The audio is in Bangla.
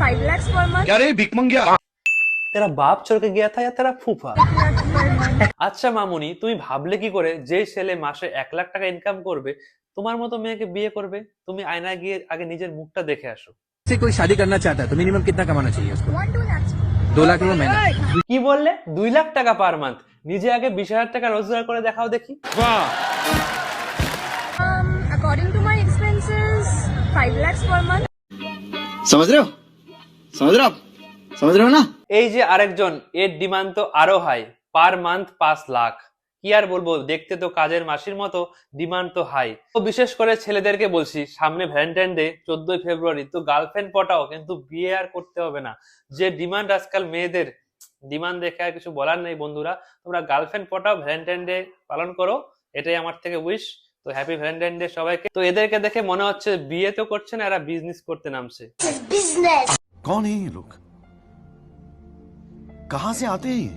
5 lakhs per month. क्या रे भिख मंगिया? तेरा बाप छोड़ के गया था या तेरा फूफा? 1 lakh per month. আচ্ছা মামুনি, তুমি ভাবলে কি করে যে ছেলে মাসে 1 লাখ টাকা ইনকাম করবে তোমার মতো মেয়েকে বিয়ে করবে? তুমি আয়নায় গিয়ে আগে নিজের মুখটা দেখে আসো। से कोई शादी करना चाहता है तो मिनिमम कितना कमाना चाहिए उसको? 1-2 lakhs. 2 लाख रुपए महीना। কি বললে? 2 লাখ টাকা পার মান্থ? নিজে আগে 20,000 টাকা রোজগার করে দেখাও দেখি। According to my expenses, 5 lakhs per month. समझ रहे हो? समझ रहे हो आप? समझ रहे हो ना? এই যে আরেকজন, এর ডিমান্ড তো আরো হাই, পার মান্থ 5 লাখ। কি আর বলবো, দেখতে তো কাজের মাসির মতো, ডিমান্ড তো হাই। তো বিশেষ করে ছেলেদেরকে বলছি, সামনে ভ্যালেন্টাইন ডে 14 ফেব্রুয়ারি, তো গার্লফ্রেন্ড পটাও, কিন্তু বিয়ে আর করতে হবে না। যে ডিমান্ড আজকাল মেয়েদের, ডিমান্ড দেখে আর কিছু বলার নেই বন্ধুরা। তোমরা গার্লফ্রেন্ড পটাও, ভ্যালেন্টাইন ডে পালন করো, এটাই আমার থেকে উইশ। তো হ্যাপি ভ্যালেন্টাইন ডে সবাইকে। তো এদেরকে দেখে মনে হচ্ছে বিয়ে তো করছে না, এরা বিজনেস করতে নামছে। कौन है ये लोग? कहां से आते हैं?